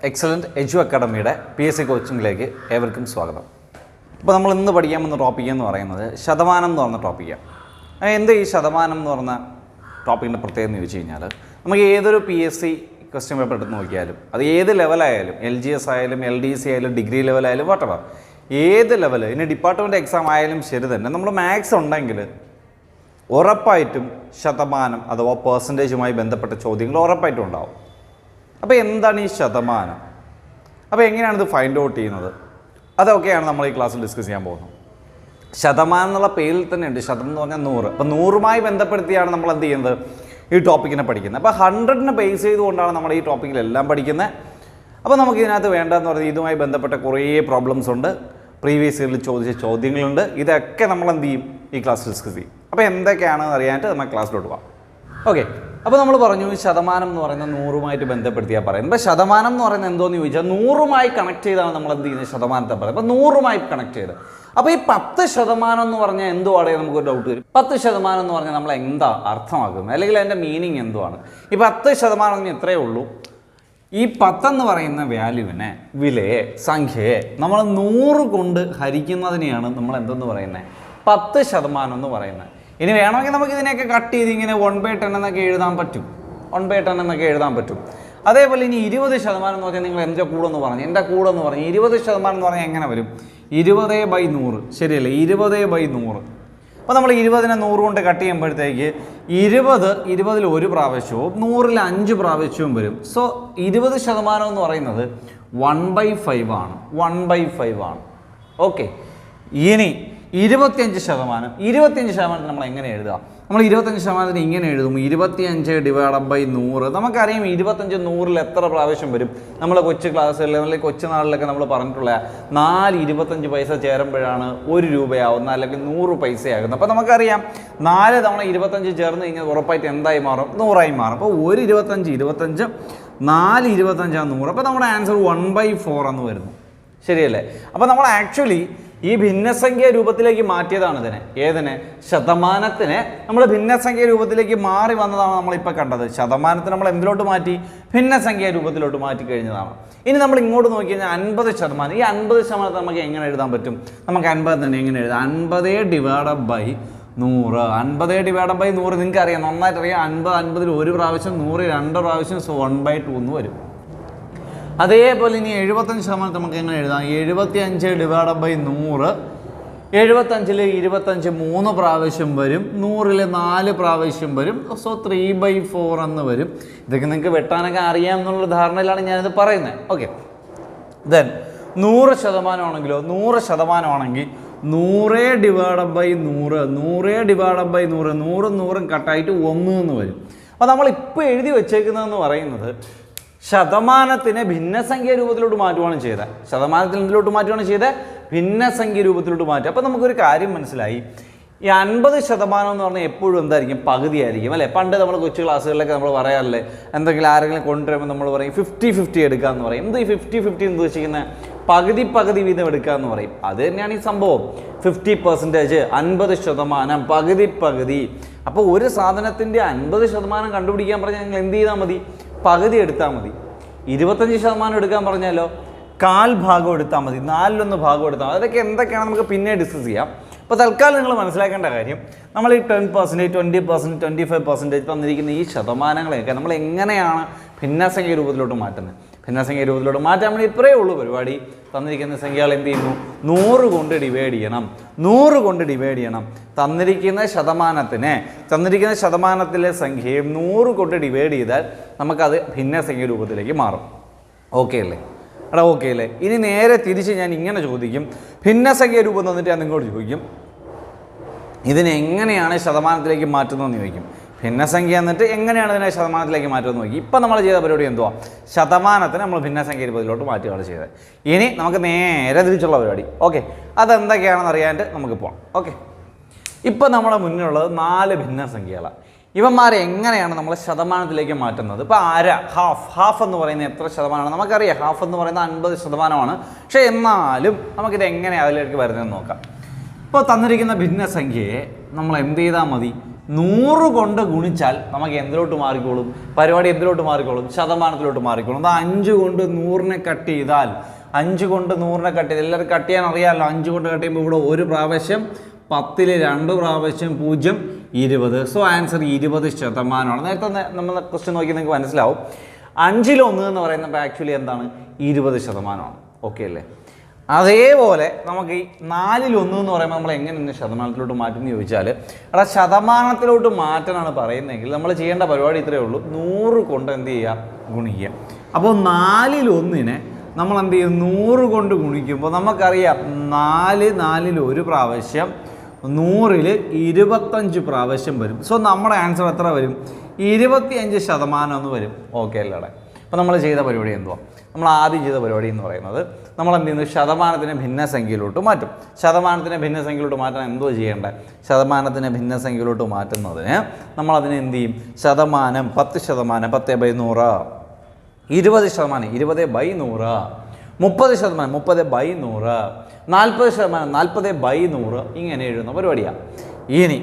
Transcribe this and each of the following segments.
Excellent എജു അക്കാഡമിയുടെ PSC കോച്ചിങ്ങിലേക്ക് ഏവർക്കും സ്വാഗതം. ഇപ്പോൾ നമ്മൾ ഇന്ന് പഠിക്കാൻ പോകുന്ന ടോപ്പിക് എന്ന് പറയുന്നത് ശതമാനം എന്ന് പറഞ്ഞ ടോപ്പിക്കാണ്. എന്ത് ഈ ശതമാനം എന്ന് പറഞ്ഞ ടോപ്പിക്കിൻ്റെ പ്രത്യേകത എന്ന് ചോദിച്ചു കഴിഞ്ഞാൽ നമുക്ക് ഏതൊരു PSC ക്വസ്റ്റ്യൻ പേപ്പർ എടുത്ത് നോക്കിയാലും അത് ഏത് ലെവലായാലും LGS ആയാലും LDC ആയാലും ഡിഗ്രി ലെവലായാലും വട്ടവർ ഏത് ലെവൽ ഇനി ഡിപ്പാർട്ട്മെൻറ്റ് എക്സാം ആയാലും ശരി തന്നെ നമ്മൾ മാത്സ് ഉണ്ടെങ്കിൽ ഉറപ്പായിട്ടും ശതമാനം അഥവാ പെർസെൻറ്റേജുമായി ബന്ധപ്പെട്ട ചോദ്യങ്ങൾ ഉറപ്പായിട്ടും ഉണ്ടാവും. അപ്പോൾ എന്താണ് ഈ ശതമാനം? അപ്പോൾ എങ്ങനെയാണ് ഇത് ഫൈൻഡ് ഔട്ട് ചെയ്യുന്നത്? അതൊക്കെയാണ് നമ്മൾ ഈ ക്ലാസ്സിൽ ഡിസ്കസ് ചെയ്യാൻ പോകുന്നത്. ശതമാനം എന്നുള്ള പേരിൽ തന്നെ ഉണ്ട്. ശതം എന്ന് പറഞ്ഞാൽ 100. അപ്പോൾ 100മായി ബന്ധപ്പെടുത്തിയാണ് നമ്മൾ എന്ത് ചെയ്യുന്നത്? ഈ ടോപ്പിക്കിനെ പഠിക്കുന്നത്. അപ്പോൾ 100നെ ബേസ് ചെയ്തുകൊണ്ടാണ് നമ്മൾ ഈ ടോപ്പിക്കിലെല്ലാം പഠിക്കുന്നത്. അപ്പോൾ നമുക്ക് ഇതിനകത്ത് വേണ്ടതെന്ന് പറഞ്ഞാൽ ഇതുമായി ബന്ധപ്പെട്ട കുറേ പ്രോബ്ലംസ് ഉണ്ട്, പ്രീവിയസ് ഇയറിൽ ചോദിച്ച ചോദ്യങ്ങളുണ്ട്. ഇതൊക്കെ നമ്മൾ എന്ത് ചെയ്യും? ഈ ക്ലാസ് ഡിസ്കസ് ചെയ്യും. അപ്പോൾ എന്തൊക്കെയാണെന്ന് അറിയാനായിട്ട് നമ്മൾ ക്ലാസ്സിലോട്ട് പോകാം. ഓക്കെ, അപ്പോൾ നമ്മൾ പറഞ്ഞു ശതമാനം എന്ന് പറയുന്നത് 100മായിട്ട് ബന്ധപ്പെടുത്തിയാൽ പറയുന്നത്. അപ്പോൾ ശതമാനം എന്ന് പറയുന്നത് എന്തോന്ന് ചോദിച്ചാൽ 100മായി കണക്ട് ചെയ്താണ് നമ്മൾ എന്ത് ചെയ്യുന്നത്? ശതമാനത്തെ പറയുന്നത്. അപ്പോൾ 100മായി കണക്ട് ചെയ്ത് അപ്പോൾ ഈ 10% എന്ന് പറഞ്ഞാൽ എന്തുവാടേ നമുക്കൊരു ഡൗട്ട് വരും. 10% എന്ന് പറഞ്ഞാൽ നമ്മൾ എന്താ അർത്ഥമാക്കുന്നത്, അല്ലെങ്കിൽ അതിൻ്റെ മീനിങ് എന്തുവാണ്? ഈ 10% എത്രയേ ഉള്ളൂ? ഈ 10 എന്ന് പറയുന്ന വാല്യൂവിനെ, വിലയെ, സംഖ്യയെ നമ്മൾ 100 കൊണ്ട് ഹരിക്കുന്നതിനെയാണ് നമ്മൾ എന്തെന്ന് പറയുന്നത്? 10% എന്ന് പറയുന്നത്. ഇനി വേണമെങ്കിൽ നമുക്ക് ഇതിനെയൊക്കെ കട്ട് ചെയ്ത് ഇങ്ങനെ 1/10 എന്നൊക്കെ എഴുതാൻ പറ്റും. 1/10 എന്നൊക്കെ എഴുതാൻ പറ്റും. അതേപോലെ ഇനി 20% എന്ന് പറഞ്ഞാൽ നിങ്ങൾ എൻ്റെ കൂടെ എന്ന് പറഞ്ഞു, എൻ്റെ കൂടെ എന്ന് പറഞ്ഞു 20% എന്ന് പറഞ്ഞാൽ എങ്ങനെ വരും? 20/100 ശരിയല്ലേ? 20/100. അപ്പോൾ നമ്മൾ 20നെ 100 കൊണ്ട് കട്ട് ചെയ്യുമ്പോഴത്തേക്ക് 20 ഒരു പ്രാവശ്യവും 100 5 പ്രാവശ്യവും വരും. സോ 20% എന്ന് പറയുന്നത് 1/5 ആണ്. 1/5 ആണ്. ഓക്കെ, ഇനി 25% നമ്മൾ എങ്ങനെ എഴുതുക? നമ്മൾ 25% ഇങ്ങനെ എഴുതും. 25/100. നമുക്കറിയാം 25 100ൽ എത്ര പ്രാവശ്യം വരും? നമ്മൾ കൊച്ചു ക്ലാസ്സുകളിൽ അല്ലെങ്കിൽ കൊച്ചു നാളിലൊക്കെ നമ്മൾ പറഞ്ഞിട്ടുള്ള 4.25 പൈസ ചേരുമ്പോഴാണ് 1 രൂപയാവുന്നത്, അല്ലെങ്കിൽ 100 പൈസയാകുന്നത്. അപ്പോൾ നമുക്കറിയാം 4 തവണ 25 ചേർന്ന് കഴിഞ്ഞാൽ ഉറപ്പായിട്ട് എന്തായി മാറും? 100ആയി മാറും. അപ്പോൾ 1 4 25 100. അപ്പോൾ നമ്മുടെ ആൻസർ 1/4 എന്ന് വരുന്നു. ശരിയല്ലേ? അപ്പോൾ നമ്മൾ ആക്ച്വലി ഈ ഭിന്നസംഖ്യ രൂപത്തിലേക്ക് മാറ്റിയതാണ് ഇതിനെ. ഏതിനെ? ശതമാനത്തിനെ നമ്മൾ ഭിന്നസംഖ്യ രൂപത്തിലേക്ക് മാറി വന്നതാണ് നമ്മളിപ്പോൾ കണ്ടത്. ശതമാനത്തിന് നമ്മൾ എന്തിലോട്ട് മാറ്റി? ഭിന്നസംഖ്യ രൂപത്തിലോട്ട് മാറ്റി കഴിഞ്ഞതാണ്. ഇനി നമ്മൾ ഇങ്ങോട്ട് നോക്കി കഴിഞ്ഞാൽ 50%. ഈ 50% നമുക്ക് എങ്ങനെ എഴുതാൻ പറ്റും? നമുക്ക് 50 തന്നെ എങ്ങനെ എഴുതാം? 50/100. 50/100 നിങ്ങൾക്ക് അറിയാം, നന്നായിട്ട് അറിയാം. 50 1 പ്രാവശ്യം, 100 2 പ്രാവശ്യം, സോ 1/2 എന്ന് വരും. അതേപോലെ ഇനി 75% നമുക്ക് എങ്ങനെ എഴുതാം? 75/100. 75ൽ 25 3 പ്രാവശ്യം വരും, 100ൽ 4 പ്രാവശ്യം വരും. സോ 3/4 എന്ന് വരും. ഇതൊക്കെ നിങ്ങൾക്ക് വെട്ടാനൊക്കെ അറിയാം എന്നുള്ള ധാരണയിലാണ് ഞാനിത് പറയുന്നത്. ഓക്കെ, ദെൻ 100% ആണെങ്കിലോ? 100% ആണെങ്കിൽ 100/100 100 കട്ടായിട്ട് 1 എന്ന് വരും. അപ്പോൾ നമ്മളിപ്പോൾ എഴുതി വെച്ചേക്കുന്നതെന്ന് പറയുന്നത് ശതമാനത്തിനെ ഭിന്നസംഖ്യ രൂപത്തിലോട്ട് മാറ്റുകയാണ് ചെയ്തത്. ശതമാനത്തിൽ എന്തിലോട്ട് മാറ്റുകയാണ് ചെയ്തത്? ഭിന്നസംഖ്യ രൂപത്തിലോട്ട് മാറ്റുക. അപ്പോൾ നമുക്കൊരു കാര്യം മനസ്സിലായി. ഈ 50% എന്ന് പറഞ്ഞാൽ എപ്പോഴും എന്തായിരിക്കും? പകുതിയായിരിക്കും അല്ലേ? പണ്ട് നമ്മൾ കൊച്ചു ക്ലാസ്സുകളിലൊക്കെ നമ്മൾ പറയാറില്ലേ, എന്തെങ്കിലും ആരെങ്കിലും കൊണ്ടുവരുമ്പോൾ നമ്മൾ പറയും 50-50 എടുക്കുക എന്ന് പറയും. എന്ത് ഈ 50-50 എന്ന് ഉദ്ദേശിക്കുന്നത്? പകുതി വീതം എടുക്കുക എന്ന് പറയും. അത് തന്നെയാണ് ഈ സംഭവം. 50%, 50%, പകുതി. അപ്പോൾ ഒരു സാധനത്തിൻ്റെ 50% കണ്ടുപിടിക്കാൻ പറഞ്ഞാൽ നിങ്ങൾ എന്ത് ചെയ്താൽ മതി? പകുതി എടുത്താൽ മതി. 25% എടുക്കാൻ പറഞ്ഞാലോ 1/4 ഭാഗം എടുത്താൽ മതി, 4/1 ഭാഗം എടുത്താൽ മതി. അതൊക്കെ എന്തൊക്കെയാണ് നമുക്ക് പിന്നെ ഡിസ്കസ് ചെയ്യാം. അപ്പോൾ തൽക്കാലം നിങ്ങൾ മനസ്സിലാക്കേണ്ട കാര്യം, നമ്മൾ ഈ 10%, 20%, 25% തന്നിരിക്കുന്ന ഈ ശതമാനങ്ങളെയൊക്കെ നമ്മൾ എങ്ങനെയാണ് ഭിന്നസംഖ്യ രൂപത്തിലോട്ട് മാറ്റുന്നത്? ഭിന്നസംഖ്യ രൂപത്തിലോട്ട് മാറ്റാൻ വേണ്ടി ഇത്രയേ ഉള്ളൂ പരിപാടി. തന്നിരിക്കുന്ന സംഖ്യകൾ എന്ത് ചെയ്യുന്നു? 100 കൊണ്ട് ഡിവൈഡ് ചെയ്യണം. 100 കൊണ്ട് ഡിവൈഡ് ചെയ്യണം. തന്നിരിക്കുന്ന ശതമാനത്തിലെ സംഖ്യയെ 100 കൊണ്ട് ഡിവൈഡ് ചെയ്താൽ നമുക്കത് ഭിന്നസംഖ്യ രൂപത്തിലേക്ക് മാറും. ഓക്കെ അല്ലേ? ഓക്കെ അല്ലേ? ഇനി നേരെ തിരിച്ച് ഞാൻ ഇങ്ങനെ ചോദിക്കും, ഭിന്നസംഖ്യ രൂപം തന്നിട്ട് ഞാൻ നിങ്ങളോട് ചോദിക്കും, ഇതിനെങ്ങനെയാണ് ശതമാനത്തിലേക്ക് മാറ്റുന്നതെന്ന് ചോദിക്കും. ഭിന്നസംഖ്യ എന്നിട്ട് എങ്ങനെയാണ് ഇതിനെ ശതമാനത്തിലേക്ക് മാറ്റുമെന്ന് നോക്കി. ഇപ്പം നമ്മൾ ചെയ്ത പരിപാടി എന്തുവാ? ശതമാനത്തിന് നമ്മൾ ഭിന്നസംഖ്യ രൂപത്തിലോട്ട് മാറ്റുകയാണ് ചെയ്തത്. ഇനി നമുക്ക് നേരെ തിരിച്ചുള്ള പരിപാടി. ഓക്കെ, അതെന്തൊക്കെയാണെന്ന് അറിയാനായിട്ട് നമുക്ക് പോകാം. ഓക്കെ, ഇപ്പം നമ്മുടെ മുന്നിലുള്ളത് 4 ഭിന്നസംഖ്യകളാണ്. ഇവന്മാരെ എങ്ങനെയാണ് നമ്മൾ ശതമാനത്തിലേക്ക് മാറ്റുന്നത്? ഇപ്പോൾ ഹാഫ് എന്ന് പറയുന്നത് എത്ര ശതമാനമാണ്? നമുക്കറിയാം ഹാഫ് എന്ന് പറയുന്നത് 50%. പക്ഷേ എന്നാലും നമുക്കിത് എങ്ങനെ അതിലേക്ക് വരുന്നതെന്ന് നോക്കാം. ഇപ്പോൾ തന്നിരിക്കുന്ന ഭിന്നസംഖ്യയെ നമ്മൾ എന്ത് ചെയ്താൽ മതി? 100 കൊണ്ട് ഗുണിച്ചാൽ നമുക്ക് എന്തിലോട്ട് മാറിക്കോളും? പരിപാടി എന്തിലോട്ട് മാറിക്കോളും? ശതമാനത്തിലോട്ട് മാറിക്കോളും. അത് 5 കൊണ്ട് 100നെ കട്ട് ചെയ്താൽ 5 കൊണ്ട് 100നെ കട്ട് ചെയ്ത് എല്ലാവരും കട്ട് ചെയ്യാൻ അറിയാമല്ലോ. 5 കൊണ്ട് കട്ട് ചെയ്യുമ്പോൾ ഇവിടെ ഒരു പ്രാവശ്യം 10ൽ 2 പ്രാവശ്യം 0 20. So answer 20%. നേരത്തെ നമ്മൾ ക്വസ്റ്റ്യൻ നോക്കി നിങ്ങൾക്ക് മനസ്സിലാവും. 5ൽ 1 എന്ന് പറയുന്നത് ആക്ച്വലി എന്താണ്? 20%. ഓക്കെ അല്ലേ? അതേപോലെ നമുക്ക് ഈ 4ൽ 1 എന്ന് പറയുമ്പോൾ നമ്മൾ എങ്ങനെ ശതമാനത്തിലോട്ട് മാറ്റുമെന്ന് ചോദിച്ചാൽ, അവിടെ ശതമാനത്തിലോട്ട് മാറ്റാനാണ് പറയുന്നതെങ്കിൽ നമ്മൾ ചെയ്യേണ്ട പരിപാടി ഇത്രയേ ഉള്ളൂ. 100 കൊണ്ട് എന്ത് ചെയ്യുക? ഗുണിക്കുക. അപ്പോൾ 4ൽ 1നെ നമ്മൾ എന്ത് ചെയ്യും? 100 കൊണ്ട് ഗുണിക്കുമ്പോൾ നമുക്കറിയാം 4ൽ 1 പ്രാവശ്യം 100ൽ 25 പ്രാവശ്യം വരും. സോ നമ്മുടെ ആൻസർ എത്ര വരും? 25% എന്ന് വരും. ഓക്കെ അല്ലേ? അപ്പോൾ നമ്മൾ ചെയ്ത പരിപാടി എന്തുവാ? നമ്മൾ ആദ്യം ചെയ്ത പരിപാടി എന്ന് പറയുന്നത് നമ്മൾ എന്ത് ചെയ്യുന്നു? ശതമാനത്തിനെ ഭിന്നസംഖ്യയിലോട്ട് മാറ്റും. ശതമാനത്തിനെ ഭിന്നസംഖ്യയിലോട്ട് മാറ്റാൻ എന്തോ ചെയ്യേണ്ടത്? ശതമാനത്തിനെ ഭിന്നസംഖ്യയിലോട്ട് മാറ്റുന്നതിന് നമ്മളതിനെ എന്ത് ചെയ്യും? ശതമാനം 10%, 10/100, 20%, 20/100, 30%, 30/100, 40%, 40/100 ഇങ്ങനെ എഴുതുന്ന പരിപാടിയാണ്. ഇനി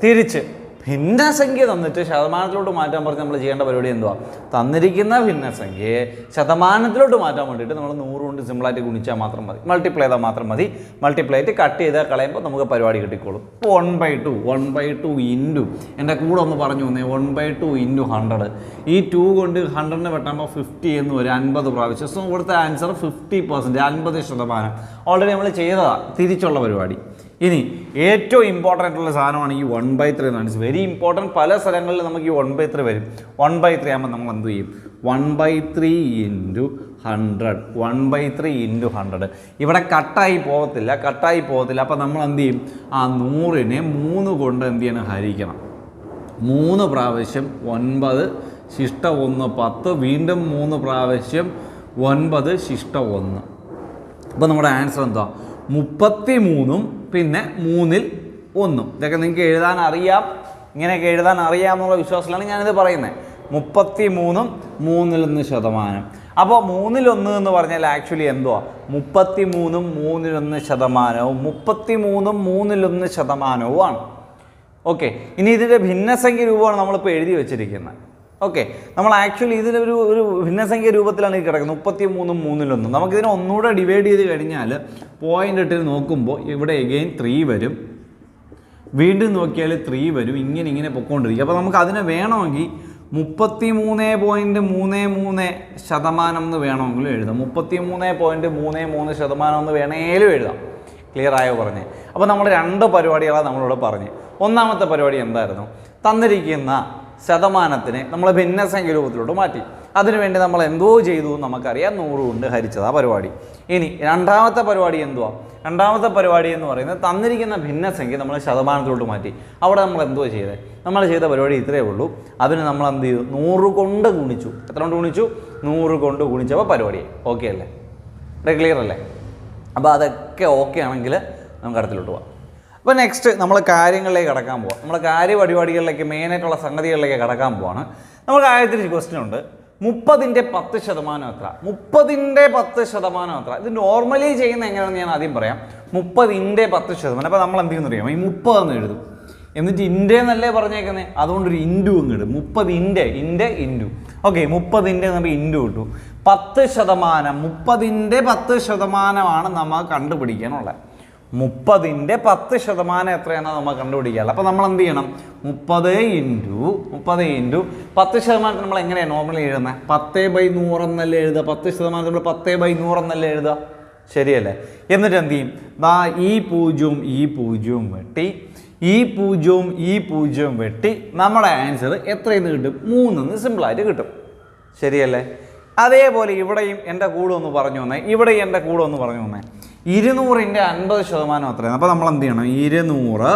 തിരിച്ച് ഭിന്നസംഖ്യ തന്നിട്ട് ശതമാനത്തിലോട്ട് മാറ്റാൻ പറഞ്ഞ് നമ്മൾ ചെയ്യേണ്ട പരിപാടി എന്തുവാ? തന്നിരിക്കുന്ന ഭിന്നസംഖ്യയെ ശതമാനത്തിലോട്ട് മാറ്റാൻ വേണ്ടിയിട്ട് നമ്മൾ 100 കൊണ്ട് സിമ്പിളായിട്ട് ഗുണിച്ചാൽ മാത്രം മതി, മൾട്ടിപ്ലൈ ചെയ്താൽ മാത്രം മതി. മൾട്ടിപ്ലൈ ആയിട്ട് കട്ട് ചെയ്താൽ കളയുമ്പോൾ നമുക്ക് പരിപാടി കിട്ടിക്കോളും. ഇപ്പോൾ 1/2 ഇൻറ്റു എൻ്റെ കൂടെ ഒന്ന് പറഞ്ഞു വന്നേ, 1/2 ഇൻറ്റു 100. ഈ 2 കൊണ്ട് 100നെ വെട്ടുമ്പോൾ 50 എന്ന് വരും, 50 പ്രാവശ്യം. സോ ഇവിടുത്തെ ആൻസർ 50%, 50%. ഓൾറെഡി നമ്മൾ ചെയ്തതാണ് തിരിച്ചുള്ള പരിപാടി. ഇനി ഏറ്റവും ഇമ്പോർട്ടൻ്റ് ഉള്ള സാധനമാണ് ഈ 1/3 എന്നാണ്. It's very important. പല സ്ഥലങ്ങളിൽ നമുക്ക് ഈ 1/3 വരും. 1/3 ആകുമ്പോൾ നമ്മൾ എന്ത് ചെയ്യും? 1/3 ഇൻറ്റു 100, 1/3 ഇൻറ്റു 100. ഇവിടെ കട്ടായി പോകത്തില്ല. അപ്പോൾ നമ്മൾ എന്ത് ചെയ്യും? ആ 100നെ 3 കൊണ്ട് എന്ത് ചെയ്യണം? ഹരിക്കണം. 3 പ്രാവശ്യം 9 ശിഷ്ട 1 10, വീണ്ടും 3 പ്രാവശ്യം 9 ശിഷ്ട 1. അപ്പോൾ നമ്മുടെ ആൻസർ എന്താ? 33 പിന്നെ 3ൽ 1. ഇതൊക്കെ നിങ്ങൾക്ക് എഴുതാൻ അറിയാം, ഇങ്ങനെയൊക്കെ എഴുതാൻ അറിയാമെന്നുള്ള വിശ്വാസത്തിലാണ് ഞാനിത് പറയുന്നത്. 33 3ൽ 1%. അപ്പോൾ 3ൽ 1 എന്ന് പറഞ്ഞാൽ ആക്ച്വലി എന്തുവാ? 33 3ൽ 1%, 33 3ൽ 1%. ഓക്കെ, ഇനി ഇതിൻ്റെ ഭിന്നസംഖ്യ രൂപമാണ് നമ്മളിപ്പോൾ എഴുതി വെച്ചിരിക്കുന്നത്. ഓക്കെ, നമ്മൾ ആക്ച്വലി ഇതിലൊരു ഭിന്നസംഖ്യ രൂപത്തിലാണ് ഈ കിടക്കുന്നത്. 33 3ൽ 1. നമുക്കിതിനെ ഒന്നുകൂടെ ഡിവൈഡ് ചെയ്ത് കഴിഞ്ഞാൽ പോയിൻ്റ് ഇട്ട് നോക്കുമ്പോൾ ഇവിടെ എഗെയിൻ 3 വരും, വീണ്ടും നോക്കിയാൽ 3 വരും, ഇങ്ങനെ പൊയ്ക്കൊണ്ടിരിക്കും. അപ്പോൾ നമുക്ക് അതിനെ വേണമെങ്കിൽ 33.33% എന്ന് വേണമെങ്കിലും എഴുതാം, 33.33% എന്ന് വേണേലും എഴുതാം. ക്ലിയർ ആയോ പറഞ്ഞേ? അപ്പോൾ നമ്മൾ 2 പരിപാടികളാണ് നമ്മളിവിടെ പറഞ്ഞ്. ഒന്നാമത്തെ പരിപാടി എന്തായിരുന്നു? തന്നിരിക്കുന്ന ശതമാനത്തിനെ നമ്മൾ ഭിന്നസംഖ്യ രൂപത്തിലോട്ട് മാറ്റി. അതിനുവേണ്ടി നമ്മൾ എന്തോ ചെയ്തു നമുക്കറിയാം, 100 കൊണ്ട് ഹരിച്ചത് ആ പരിപാടി. ഇനി രണ്ടാമത്തെ പരിപാടി എന്തുവാ? രണ്ടാമത്തെ പരിപാടി എന്ന് പറയുന്നത് തന്നിരിക്കുന്ന ഭിന്നസംഖ്യ നമ്മൾ ശതമാനത്തിലോട്ട് മാറ്റി. അവിടെ നമ്മൾ എന്തോ ചെയ്തത്? നമ്മൾ ചെയ്ത പരിപാടി ഇത്രയേ ഉള്ളൂ. അതിന് നമ്മൾ എന്ത് ചെയ്തു? 100 കൊണ്ട് ഗുണിച്ചു. എത്ര കൊണ്ട് ഗുണിച്ചു? 100 കൊണ്ട് ഗുണിച്ചപ്പോൾ പരിപാടിയായി. ഓക്കെ അല്ലേ? ഇവിടെ ക്ലിയർ അല്ലേ? അപ്പോൾ അതൊക്കെ ഓക്കെ ആണെങ്കിൽ നമുക്ക് അടുത്തിലോട്ട് പോകാം. അപ്പോൾ നെക്സ്റ്റ് നമ്മൾ കാര്യങ്ങളിലേക്ക് കടക്കാൻ പോവാം. നമ്മൾ കാര്യപരിപാടികളിലേക്ക് മെയിനായിട്ടുള്ള സംഗതികളിലേക്ക് കടക്കാൻ പോവാണ്. നമുക്ക് ആദ്യത്തെ ക്വസ്റ്റ്യൻ ഉണ്ട്. 30ൻ്റെ 10% എത്ര? 30ൻ്റെ 10% എത്ര? ഇത് നോർമലി ചെയ്യുന്ന എങ്ങനെയാണെന്ന് ഞാൻ ആദ്യം പറയാം. 30ൻ്റെ 10%. അപ്പോൾ നമ്മൾ എന്ത് ചെയ്യുന്ന അറിയാം? ഈ 30 എന്ന് എഴുതും, എന്നിട്ട് ഇൻ്റെ എന്നല്ലേ പറഞ്ഞേക്കുന്നത്, അതുകൊണ്ടൊരു ഇൻറ്റു അങ്ങ് ഇടും. 30ൻ്റെ ഇൻറ്റു. ഓക്കെ, 30ൻ്റെ നമ്മൾ ഇൻറ്റു കിട്ടും. 10%. 30ൻ്റെ 10%ആണ് നമ്മൾ കണ്ടുപിടിക്കാനുള്ളത്. 30ൻ്റെ 10% എത്രയാണെന്ന് നമ്മൾ കണ്ടുപിടിക്കുക. അപ്പോൾ നമ്മൾ എന്ത് ചെയ്യണം? 30 ഇൻറ്റു 10% നമ്മൾ എങ്ങനെയാണ് നോർമലി എഴുതുന്നത്? 10/100 എന്നല്ലേ എഴുതുക? 10% നമ്മൾ 10/100 എന്നല്ലേ എഴുതുക? ശരിയല്ലേ? എന്നിട്ട് എന്ത് ചെയ്യും? ദാ ഈ 0 വെട്ടി, ഈ 0 വെട്ടി നമ്മുടെ ആൻസർ എത്രയെന്ന് കിട്ടും? 3 എന്ന് സിമ്പിളായിട്ട് കിട്ടും. ശരിയല്ലേ? അതേപോലെ ഇവിടെയും എൻ്റെ കൂടെ ഒന്ന് പറഞ്ഞു വന്നേ, 200ൻ്റെ 50% എത്രയാണ്? അപ്പോൾ നമ്മൾ എന്ത് ചെയ്യണം? 200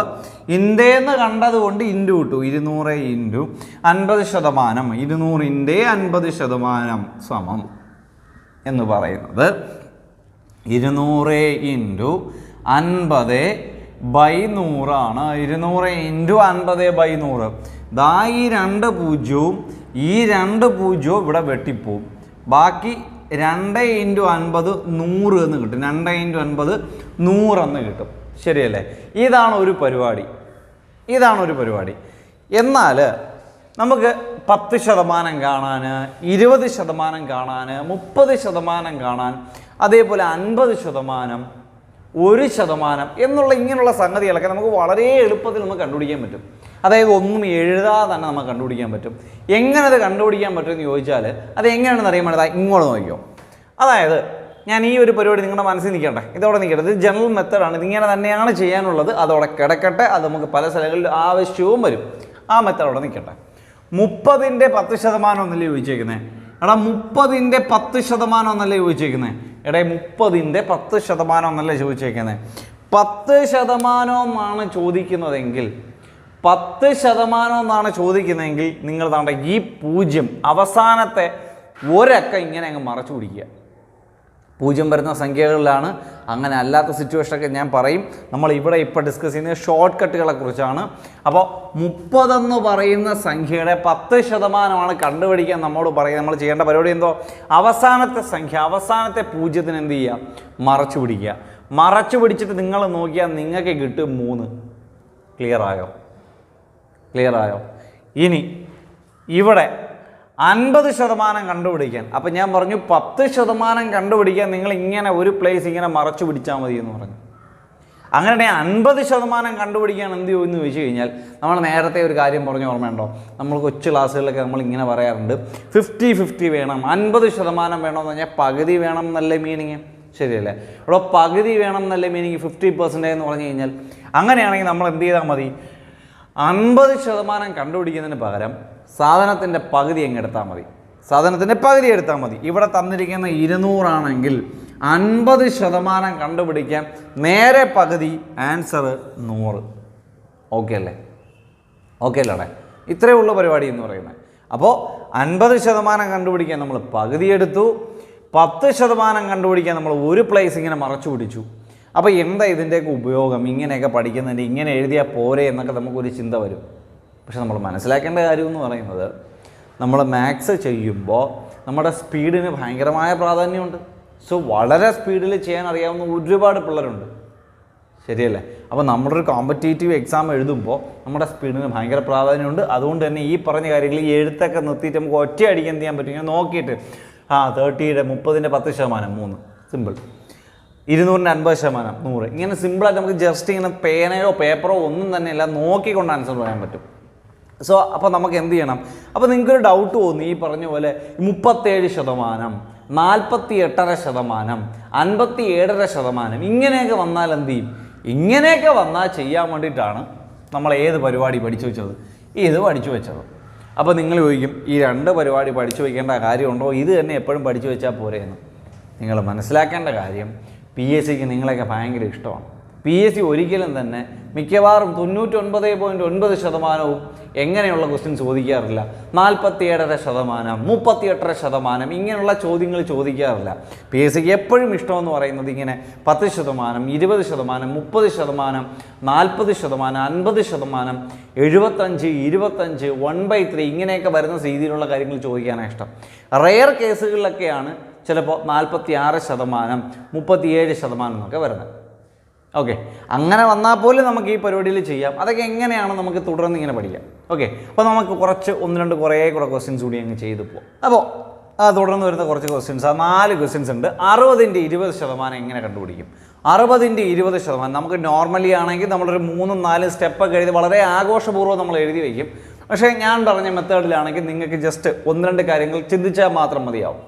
ഇൻ്റെന്ന് കണ്ടതുകൊണ്ട് ഇൻറ്റു കിട്ടു. 200 ഇൻറ്റു 50%, 200ൻ്റെ 50% സമം എന്ന് പറയുന്നത് 200 ഇൻറ്റു 50/100 ആണ്. 200 ഇൻറ്റു 50/100. ദാ ഈ 2 0 ഇവിടെ വെട്ടിപ്പോവും. ബാക്കി 2 ഇൻറ്റു 50 100 എന്ന് കിട്ടും. 2 ഇൻറ്റു 50 100 എന്ന് കിട്ടും. ശരിയല്ലേ? ഇതാണ് ഒരു പരിപാടി. എന്നാൽ നമുക്ക് 10% കാണാൻ, 20% കാണാൻ, 30% കാണാൻ, അതേപോലെ 50%, 1% എന്നുള്ള ഇങ്ങനെയുള്ള സംഗതികളൊക്കെ നമുക്ക് വളരെ എളുപ്പത്തിൽ നമുക്ക് കണ്ടുപിടിക്കാൻ പറ്റും. അതായത് ഒന്നും എഴുതാതെ തന്നെ നമുക്ക് കണ്ടുപിടിക്കാൻ പറ്റും. എങ്ങനെ അത് കണ്ടുപിടിക്കാൻ പറ്റുമെന്ന് ചോദിച്ചാൽ അത് എങ്ങനെയാണെന്ന് അറിയാൻ വേണ്ടത് ഇങ്ങോട്ട് നോക്കിയോ. അതായത് ഞാൻ ഈ ഒരു പരിപാടി നിങ്ങളുടെ മനസ്സിൽ നിൽക്കട്ടെ, ഇതോടെ നിൽക്കട്ടെ, ഇത് ജനറൽ മെത്തേഡാണ്, ഇതിങ്ങനെ തന്നെയാണ് ചെയ്യാനുള്ളത്, അതോടെ കിടക്കട്ടെ, അത് നമുക്ക് പല സ്ഥലങ്ങളിൽ ആവശ്യവും വരും. ആ മെത്തേഡ് അവിടെ നിൽക്കട്ടെ. 30ന്റെ 10% എന്നല്ലേ ചോദിച്ചേക്കുന്നത്? എടാ 30ന്റെ 10% എന്നല്ലേ ചോദിച്ചേക്കുന്നത്? എടേ 30ന്റെ 10% എന്നല്ലേ ചോദിച്ചേക്കുന്നത്? 10% ചോദിക്കുന്നതെങ്കിൽ 10% ചോദിക്കുന്നതെങ്കിൽ നിങ്ങൾ താണ്ട ഈ 0 അവസാനത്തെ ഒരക്ക ഇങ്ങനെ അങ്ങ് മറച്ചു പിടിക്കുക. 0 വരുന്ന സംഖ്യകളിലാണ്. അങ്ങനെ അല്ലാത്ത സിറ്റുവേഷനൊക്കെ ഞാൻ പറയും. നമ്മൾ ഇവിടെ ഇപ്പോൾ ഡിസ്കസ് ചെയ്യുന്നത് ഷോർട്ട് കട്ടുകളെ കുറിച്ചാണ്. അപ്പോൾ 30 എന്ന് പറയുന്ന സംഖ്യയുടെ 10% കണ്ടുപിടിക്കാൻ നമ്മോട് പറയുക. നമ്മൾ ചെയ്യേണ്ട പരിപാടി എന്തോ, അവസാനത്തെ സംഖ്യ, അവസാനത്തെ 0 എന്ത് ചെയ്യുക, മറച്ചു പിടിക്കുക. മറച്ചു പിടിച്ചിട്ട് നിങ്ങൾ നോക്കിയാൽ നിങ്ങൾക്ക് കിട്ടും 3. ക്ലിയർ ആയോ? ഇനി ഇവിടെ 50% കണ്ടുപിടിക്കാൻ, അപ്പം ഞാൻ പറഞ്ഞു 10% കണ്ടുപിടിക്കാൻ നിങ്ങൾ ഇങ്ങനെ ഒരു പ്ലേസ് ഇങ്ങനെ മറച്ചു പിടിച്ചാൽ മതി എന്ന് പറഞ്ഞു. അങ്ങനെ 50% കണ്ടുപിടിക്കാൻ എന്ത് ചെയ്യുമെന്ന് ചോദിച്ചു കഴിഞ്ഞാൽ, നമ്മൾ നേരത്തെ ഒരു കാര്യം പറഞ്ഞ ഓർമ്മയുണ്ടോ? നമ്മൾ കൊച്ചു ക്ലാസ്സുകളിലൊക്കെ നമ്മൾ ഇങ്ങനെ പറയാറുണ്ട്, 50-50 വേണം, 50% വേണമെന്ന് പറഞ്ഞാൽ പകുതി വേണം എന്നല്ലേ മീനിങ്? ശരിയല്ലേ? ഇവിടെ പകുതി വേണം എന്നല്ലേ മീനിങ്? 50% എന്ന് പറഞ്ഞു കഴിഞ്ഞാൽ അങ്ങനെയാണെങ്കിൽ നമ്മൾ എന്ത് ചെയ്താൽ മതി? 50% കണ്ടുപിടിക്കുന്നതിന് പകരം സാധനത്തിൻ്റെ പകുതി അങ്ങ് എടുത്താൽ മതി. സാധനത്തിൻ്റെ പകുതി എടുത്താൽ മതി. ഇവിടെ തന്നിരിക്കുന്ന 200 ആണെങ്കിൽ 50% കണ്ടുപിടിക്കാൻ നേരെ പകുതി, ആൻസർ 100. ഓക്കെ അല്ലേ? ഇത്രയേ ഉള്ളൂ പരിപാടി എന്ന് പറയുന്നത്. അപ്പോൾ 50% കണ്ടുപിടിക്കാൻ നമ്മൾ പകുതി എടുത്തു, 10% കണ്ടുപിടിക്കാൻ നമ്മൾ ഒരു പ്ലേസ് ഇങ്ങനെ മറച്ചു പിടിച്ചു. അപ്പോൾ എന്താ ഇതിൻ്റെയൊക്കെ ഉപയോഗം? ഇങ്ങനെയൊക്കെ പഠിക്കുന്നുണ്ട്, ഇങ്ങനെ എഴുതിയാൽ പോരെ എന്നൊക്കെ നമുക്കൊരു ചിന്ത വരും. പക്ഷെ നമ്മൾ മനസ്സിലാക്കേണ്ട കാര്യം എന്ന് പറയുന്നത്, നമ്മൾ മാത്സ് ചെയ്യുമ്പോൾ നമ്മുടെ സ്പീഡിന് ഭയങ്കരമായ പ്രാധാന്യമുണ്ട്. സോ വളരെ സ്പീഡിൽ ചെയ്യാൻ അറിയാവുന്ന ഒരുപാട് പിള്ളേരുണ്ട്. ശരിയല്ലേ? അപ്പോൾ നമ്മളൊരു കോമ്പറ്റേറ്റീവ് എക്സാം എഴുതുമ്പോൾ നമ്മുടെ സ്പീഡിന് ഭയങ്കര പ്രാധാന്യമുണ്ട്. അതുകൊണ്ട് തന്നെ ഈ പറഞ്ഞ കാര്യങ്ങൾ ഈ എഴുത്തൊക്കെ നിർത്തിയിട്ട് നമുക്ക് ഒറ്റയടിക്ക് എന്ത് ചെയ്യാൻ പറ്റും? ഇങ്ങനെ നോക്കിയിട്ട് 30ന്റെ 10% 3 സിമ്പിൾ, 200ന്റെ 50% 100, ഇങ്ങനെ സിമ്പിളായിട്ട് നമുക്ക് ജസ്റ്റ് ഇങ്ങനെ പേനയോ പേപ്പറോ ഒന്നും തന്നെ ഇല്ല നോക്കിക്കൊണ്ട് ആൻസർ പറയാൻ പറ്റും. സോ അപ്പോൾ നമുക്ക് എന്ത് ചെയ്യണം? അപ്പോൾ നിങ്ങൾക്കൊരു ഡൗട്ട് തോന്നി, ഈ പറഞ്ഞ പോലെ 37%, 48.5%, 57.5% ഇങ്ങനെയൊക്കെ വന്നാൽ എന്ത് ചെയ്യും? ഇങ്ങനെയൊക്കെ വന്നാൽ ചെയ്യാൻ വേണ്ടിയിട്ടാണ് നമ്മൾ ഏത് പരിപാടി പഠിച്ചു വെച്ചത്? ഇത് പഠിച്ചു വെച്ചത്. അപ്പോൾ നിങ്ങൾ ചോദിക്കും, ഈ 2 പരിപാടി പഠിച്ചു വയ്ക്കേണ്ട കാര്യമുണ്ടോ? ഇത് തന്നെ എപ്പോഴും പഠിച്ചു വെച്ചാൽ പോരെ എന്ന്. നിങ്ങൾ മനസ്സിലാക്കേണ്ട കാര്യം, PSCക്ക് നിങ്ങളെയൊക്കെ ഭയങ്കര ഇഷ്ടമാണ്. PSC ഒരിക്കലും തന്നെ മിക്കവാറും 99.9% എങ്ങനെയുള്ള ക്വസ്റ്റ്യൻ ചോദിക്കാറില്ല. 47.5%, 38% ഇങ്ങനെയുള്ള ചോദ്യങ്ങൾ ചോദിക്കാറില്ല. PSCക്ക് എപ്പോഴും ഇഷ്ടമെന്ന് പറയുന്നത് ഇങ്ങനെ 10%, 20%, 30%, 40%, 50%, 75, 25, 1/3 ഇങ്ങനെയൊക്കെ വരുന്ന രീതിയിലുള്ള കാര്യങ്ങൾ ചോദിക്കാനാണ് ഇഷ്ടം. റെയർ കേസുകളിലൊക്കെയാണ് ചിലപ്പോൾ 46%, 37% എന്നൊക്കെ വരുന്നത്. ഓക്കെ, അങ്ങനെ വന്നാൽ പോലും നമുക്ക് ഈ പരിപാടിയിൽ ചെയ്യാം. അതൊക്കെ എങ്ങനെയാണ് നമുക്ക് തുടർന്ന് ഇങ്ങനെ പഠിക്കാം. ഓക്കെ, അപ്പോൾ നമുക്ക് കുറച്ച് 1-2 കുറേ കൂടെ ക്വസ്റ്റ്യൻസ് കൂടി അങ്ങ് ചെയ്തു പോകും. അപ്പോൾ തുടർന്ന് വരുന്ന കുറച്ച് ക്വസ്റ്റ്യൻസ്, 4 ക്വസ്റ്റ്യൻസ് ഉണ്ട്. 60ന്റെ 20% എങ്ങനെ കണ്ടുപിടിക്കും? 60ന്റെ 20% നമുക്ക് നോർമലി ആണെങ്കിൽ നമ്മളൊരു 3-4 സ്റ്റെപ്പൊക്കെ എഴുതി വളരെ ആഘോഷപൂർവ്വം നമ്മൾ എഴുതി വയ്ക്കും. പക്ഷേ ഞാൻ പറഞ്ഞ മെത്തേഡിലാണെങ്കിൽ നിങ്ങൾക്ക് ജസ്റ്റ് 1-2 കാര്യങ്ങൾ ചിന്തിച്ചാൽ മാത്രം മതിയാവും.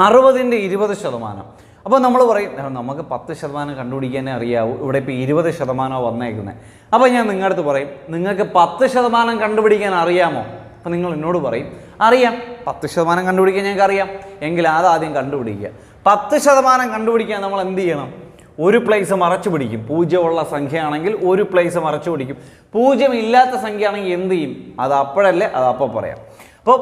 60ന്റെ 20%. അപ്പോൾ നമ്മൾ പറയും നമുക്ക് 10% കണ്ടുപിടിക്കാനേ അറിയാവൂ, ഇവിടെ ഇപ്പോൾ 20% വന്നേക്കുന്നത്. അപ്പോൾ ഞാൻ നിങ്ങളുടെ അടുത്ത് പറയും, നിങ്ങൾക്ക് 10% കണ്ടുപിടിക്കാൻ അറിയാമോ? അപ്പോൾ നിങ്ങൾ എന്നോട് പറയും, അറിയാം, 10% കണ്ടുപിടിക്കാൻ ഞങ്ങൾക്ക് അറിയാം. എങ്കിൽ അതാദ്യം കണ്ടുപിടിക്കുക. 10% കണ്ടുപിടിക്കാൻ നമ്മൾ എന്ത് ചെയ്യണം? ഒരു പ്ലേസ് മറച്ചു പിടിക്കും. 0 ഉള്ള സംഖ്യയാണെങ്കിൽ ഒരു പ്ലേസ് മറച്ചു പിടിക്കും. 0 ഇല്ലാത്ത സംഖ്യ ആണെങ്കിൽ എന്ത് ചെയ്യും? അത് അപ്പോഴല്ലേ, അത് അപ്പോൾ പറയാം. അപ്പോൾ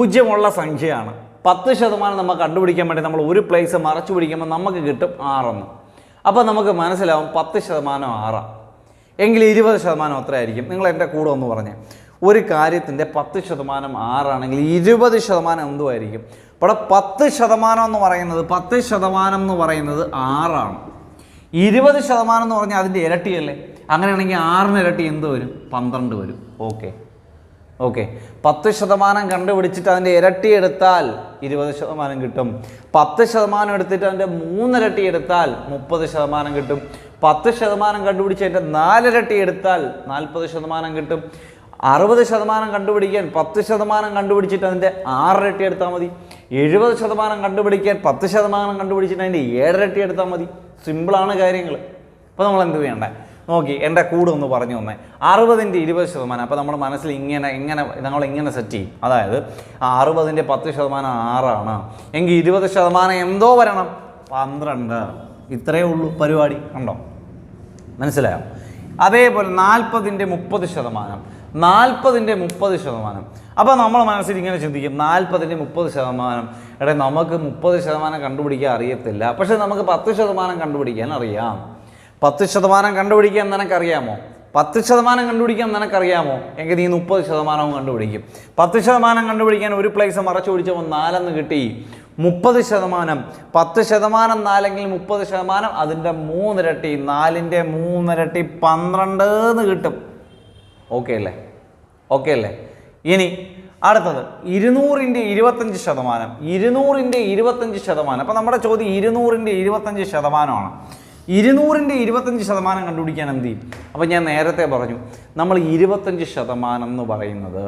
0 ഉള്ള സംഖ്യയാണ്, 10% നമ്മൾ കണ്ടുപിടിക്കാൻ വേണ്ടി നമ്മൾ ഒരു പ്ലേസ് മറച്ചു പിടിക്കുമ്പോൾ നമുക്ക് കിട്ടും 6. അപ്പോൾ നമുക്ക് മനസ്സിലാവും 10% 6. എങ്കിൽ 20% എത്രയായിരിക്കും? നിങ്ങൾ എൻ്റെ കൂടെ ഒന്ന് പറഞ്ഞേ. ഒരു കാര്യത്തിൻ്റെ 10% 6 ആണെങ്കിൽ 20% എന്തുമായിരിക്കും? ഇവിടെ 10% എന്ന് പറയുന്നത് 10% എന്ന് പറയുന്നത് 6 ആണ്. 20% എന്ന് പറഞ്ഞാൽ അതിൻ്റെ ഇരട്ടിയല്ലേ? അങ്ങനെയാണെങ്കിൽ 6ന് ഇരട്ടി എന്ത് വരും? 12 വരും. ഓക്കെ 10% കണ്ടുപിടിച്ചിട്ട് അതിൻ്റെ ഇരട്ടി എടുത്താൽ 20% കിട്ടും. 10% എടുത്തിട്ട് അതിൻ്റെ 3 ഇരട്ടി എടുത്താൽ 30% കിട്ടും. 10% കണ്ടുപിടിച്ച് അതിൻ്റെ 4 ഇരട്ടി എടുത്താൽ 40% കിട്ടും. 60% കണ്ടുപിടിക്കാൻ 10% കണ്ടുപിടിച്ചിട്ട് അതിൻ്റെ 6 ഇരട്ടി എടുത്താൽ മതി. 70% കണ്ടുപിടിക്കാൻ 10% കണ്ടുപിടിച്ചിട്ട് അതിൻ്റെ 7 ഇരട്ടി എടുത്താൽ മതി. സിമ്പിളാണ് കാര്യങ്ങൾ. അപ്പോൾ നമ്മൾ എന്ത് ചെയ്യണ്ടേ? നോക്കി എൻ്റെ കൂടെ ഒന്ന് പറഞ്ഞു തന്നേ. 60ൻ്റെ 20%. അപ്പോൾ നമ്മുടെ മനസ്സിൽ നമ്മളിങ്ങനെ സെറ്റ് ചെയ്യും. അതായത് 60ൻ്റെ 10% 6 എങ്കിൽ 20% എന്തോ വരണം? 12. ഇത്രയേ ഉള്ളൂ പരിപാടി. കണ്ടോ? മനസ്സിലായോ? അതേപോലെ 40ൻ്റെ 30%. 40ൻ്റെ 30%. അപ്പോൾ നമ്മൾ മനസ്സിൽ ഇങ്ങനെ ചിന്തിക്കും, 40ൻ്റെ 30%. എടേ, നമുക്ക് 30% കണ്ടുപിടിക്കാൻ അറിയത്തില്ല, പക്ഷെ നമുക്ക് 10% കണ്ടുപിടിക്കാൻ അറിയാം. 10% കണ്ടുപിടിക്കാൻ നിനക്കറിയാമോ? 10% കണ്ടുപിടിക്കാൻ നിനക്കറിയാമോ? എങ്കിൽ നീ 30% കണ്ടുപിടിക്കും. 10% കണ്ടുപിടിക്കാൻ ഒരു പ്ലേസ് മറച്ചു പിടിച്ചപ്പോൾ 4 കിട്ടി. 30%. 10% 4 30%. അതിൻ്റെ 3 ഇരട്ടി. 4ൻ്റെ 3 ഇരട്ടി 12 കിട്ടും. ഓക്കെ അല്ലേ? ഇനി അടുത്തത് 200ൻ്റെ 25%. 200ൻ്റെ 25%. അപ്പോൾ നമ്മുടെ ചോദ്യം 200ൻ്റെ 25%. 200ൻ്റെ 25% കണ്ടുപിടിക്കാൻ എന്ത് ചെയ്യും? അപ്പോൾ ഞാൻ നേരത്തെ പറഞ്ഞു, നമ്മൾ 25% എന്ന് പറയുന്നത്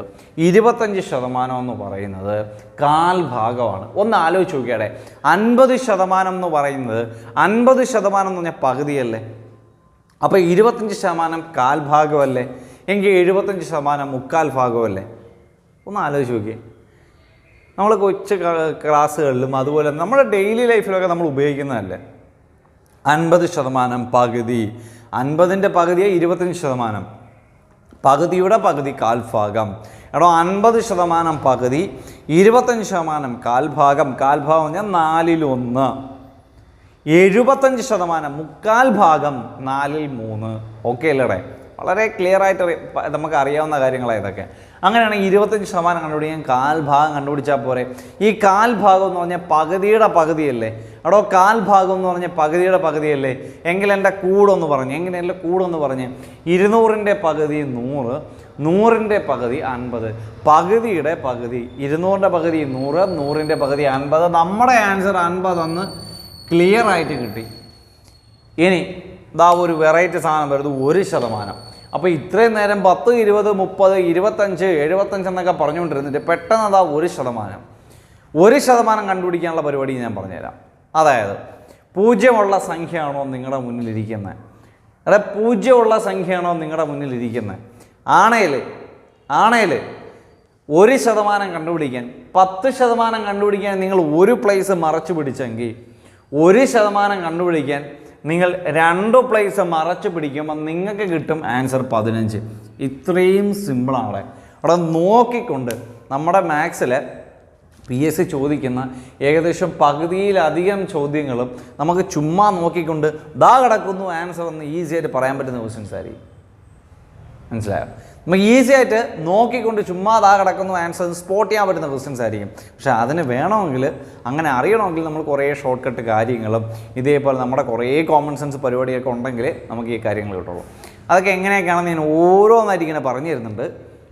25% എന്ന് പറയുന്നത് 1/4 ഭാഗമാണ്. ഒന്ന് ആലോചിച്ച് നോക്കിയാടെ. 50% എന്ന് പറയുന്നത് 50% എന്ന് പറഞ്ഞാൽ പകുതിയല്ലേ? അപ്പോൾ 25% 1/4 ഭാഗമല്ലേ? എങ്കിൽ 75% 3/4 ഭാഗമല്ലേ? ഒന്ന് ആലോചിച്ച് നോക്കിയേ. നമ്മൾ കൊച്ചു ക്ലാസ്സുകളിലും അതുപോലെ നമ്മുടെ ഡെയിലി ലൈഫിലൊക്കെ നമ്മൾ ഉപയോഗിക്കുന്നതല്ലേ 50% പകുതി. 50ൻ്റെ പകുതിയെ 25%. പകുതിയുടെ പകുതി 1/4 ഭാഗം. എടോ, 50% പകുതി, 25% 1/4 ഭാഗം. 1/4 ഭാഗം പറഞ്ഞാൽ 4/1. 75% 3/4 ഭാഗം 4/3. ഓക്കെ അല്ലേടെ? വളരെ ക്ലിയർ ആയിട്ട് നമുക്ക് അറിയാവുന്ന കാര്യങ്ങളാണ് ഇതൊക്കെ. അങ്ങനെയാണെങ്കിൽ 25% കണ്ടുപിടിക്കാൻ 1/4 ഭാഗം കണ്ടുപിടിച്ചാൽ പോരെ? ഈ 1/4 ഭാഗം എന്ന് പറഞ്ഞാൽ പകുതിയുടെ പകുതിയല്ലേ? എടോ, 1/4 ഭാഗം എന്ന് പറഞ്ഞാൽ പകുതിയുടെ പകുതിയല്ലേ? എങ്കിൽ എൻ്റെ കൂടൊന്ന് പറഞ്ഞ്. 200ൻ്റെ പകുതി 100, 100ൻ്റെ പകുതി 50. പകുതിയുടെ പകുതി 200ൻ്റെ പകുതി 100, 100ൻ്റെ പകുതി 50. നമ്മുടെ ആൻസർ 50 എന്ന് ക്ലിയർ ആയിട്ട് കിട്ടി. ഇനി ഇതാ ഒരു വെറൈറ്റി സാധനം വരുന്നത് 1%. അപ്പോൾ ഇത്രയും നേരം 10, 20, 30, 25, 75 എന്നൊക്കെ പറഞ്ഞുകൊണ്ടിരുന്നിട്ട് പെട്ടെന്ന് അതാ 1%. 1% കണ്ടുപിടിക്കാനുള്ള പരിപാടി ഞാൻ പറഞ്ഞുതരാം. അതായത് 0 സംഖ്യയാണോ നിങ്ങളുടെ മുന്നിലിരിക്കുന്നത്? അതെ, 0 സംഖ്യയാണോ നിങ്ങളുടെ മുന്നിലിരിക്കുന്നത്? ആണേൽ 1% കണ്ടുപിടിക്കാൻ 10% കണ്ടുപിടിക്കാൻ നിങ്ങൾ ഒരു പ്ലേസ് മറച്ചു പിടിച്ചെങ്കിൽ 1% കണ്ടുപിടിക്കാൻ നിങ്ങൾ 2 പ്ലേസ് മറച്ചു പിടിക്കുമ്പോൾ നിങ്ങൾക്ക് കിട്ടും ആൻസർ 15. ഇത്രയും സിമ്പിളാണ്. അവിടെ നോക്കിക്കൊണ്ട് നമ്മുടെ മാത്സിൽ PSC ചോദിക്കുന്ന ഏകദേശം പകുതിയിലധികം ചോദ്യങ്ങളും നമുക്ക് ചുമ്മാ നോക്കിക്കൊണ്ട് ദാ കിടക്കുന്നു ആൻസർ എന്ന് ഈസി ആയിട്ട് പറയാൻ പറ്റുന്ന ക്വസ്റ്റ്യൻസ് ആയിരിക്കും. മനസ്സിലായോ? നമുക്ക് ഈസി ആയിട്ട് നോക്കിക്കൊണ്ട് ചുമ്മാ ദാ കിടക്കുന്നു ആൻസർ സ്പോട്ട് ചെയ്യാൻ പറ്റുന്ന ക്വസ്റ്റ്യൻസ് ആയിരിക്കും. പക്ഷേ അതിന് വേണമെങ്കിൽ, അങ്ങനെ അറിയണമെങ്കിൽ നമ്മൾ കുറേ ഷോർട്ട് കട്ട് കാര്യങ്ങളും ഇതേപോലെ നമ്മുടെ കുറേ കോമൺ സെൻസ് പരിപാടിയൊക്കെ ഉണ്ടെങ്കിൽ നമുക്ക് ഈ കാര്യങ്ങൾ കിട്ടുള്ളൂ. അതൊക്കെ എങ്ങനെയൊക്കെയാണെന്ന് ഞാൻ ഓരോന്നായിട്ട് ഇങ്ങനെ പറഞ്ഞു തരുന്നുണ്ട്.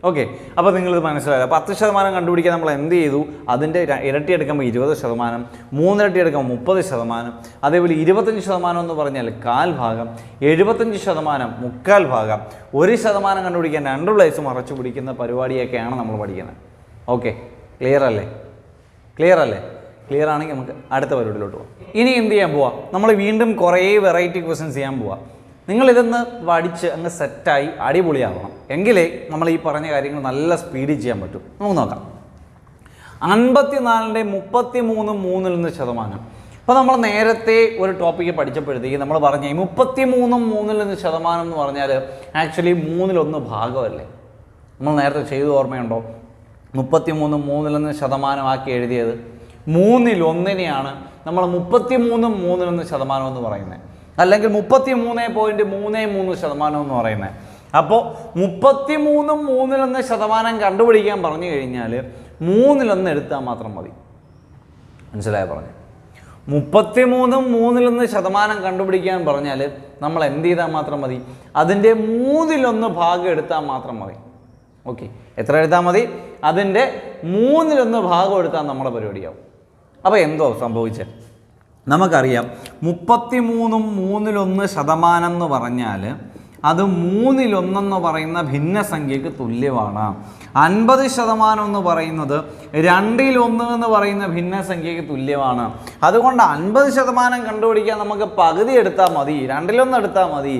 ഓക്കെ, അപ്പോൾ നിങ്ങളിത് മനസ്സിലാക്കുക. 10% കണ്ടുപിടിക്കാൻ നമ്മൾ എന്ത് ചെയ്തു? അതിൻ്റെ ഇരട്ടി എടുക്കുമ്പോൾ 20%, 3 ഇരട്ടി എടുക്കുമ്പോൾ 30%, അതേപോലെ 25% എന്ന് പറഞ്ഞാൽ 1/4 ഭാഗം, 75% 3/4 ഭാഗം, 1% കണ്ടുപിടിക്കാൻ 2 പ്ലേസ് മറച്ചു പിടിക്കുന്ന പരിപാടിയൊക്കെയാണ് നമ്മൾ പഠിക്കുന്നത്. ഓക്കെ, ക്ലിയർ അല്ലേ? ക്ലിയർ ആണെങ്കിൽ നമുക്ക് അടുത്ത പരിപാടിയിലോട്ട് പോകാം. ഇനി എന്ത് ചെയ്യാൻ പോവാം? നമ്മൾ വീണ്ടും കുറേ വെറൈറ്റി ക്വസ്റ്റ്യൻസ് ചെയ്യാൻ പോവാം. നിങ്ങളിതൊന്ന് പഠിച്ച് അങ്ങ് സെറ്റായി അടിപൊളിയാവണം. എങ്കിലേ നമ്മൾ ഈ പറഞ്ഞ കാര്യങ്ങൾ നല്ല സ്പീഡിൽ ചെയ്യാൻ പറ്റും. നമുക്ക് നോക്കാം. 54ൻ്റെ 33 അപ്പോൾ നമ്മൾ നേരത്തെ ഒരു ടോപ്പിക്ക് പഠിച്ചപ്പോഴത്തേക്ക് നമ്മൾ പറഞ്ഞ 33 എന്ന് പറഞ്ഞാൽ ആക്ച്വലി 1/3 ഭാഗമല്ലേ? നമ്മൾ നേരത്തെ ചെയ്ത് ഓർമ്മയുണ്ടോ? 33 ആക്കി എഴുതിയത് 1/3 നമ്മൾ 33 എന്ന് പറയുന്നത്. അല്ലെങ്കിൽ 33.33% എന്ന് പറയുന്നത്. അപ്പോൾ 33 കണ്ടുപിടിക്കാൻ പറഞ്ഞു കഴിഞ്ഞാൽ 1/3 എടുത്താൽ മാത്രം മതി. മനസ്സിലായ പറഞ്ഞു? 33 കണ്ടുപിടിക്കാൻ പറഞ്ഞാൽ നമ്മൾ എന്ത് ചെയ്താൽ മാത്രം മതി? അതിൻ്റെ 1/3 ഭാഗം എടുത്താൽ മാത്രം മതി. ഓക്കെ, എത്ര എടുത്താൽ മതി? അതിൻ്റെ 1/3 ഭാഗം എടുത്താൽ നമ്മുടെ പരിപാടിയാവും. അപ്പോൾ എന്തോ സംഭവിച്ചത്? നമുക്കറിയാം 33 എന്ന് പറഞ്ഞാൽ അത് 1/3 എന്ന് പറയുന്ന ഭിന്നസംഖ്യക്ക് തുല്യമാണ്. 50% എന്ന് പറയുന്നത് 2/1 എന്ന് പറയുന്ന ഭിന്നസംഖ്യക്ക് തുല്യമാണ്. അതുകൊണ്ട് 50% കണ്ടുപിടിക്കാൻ നമുക്ക് പകുതി എടുത്താൽ മതി, 2/1 എടുത്താൽ മതി.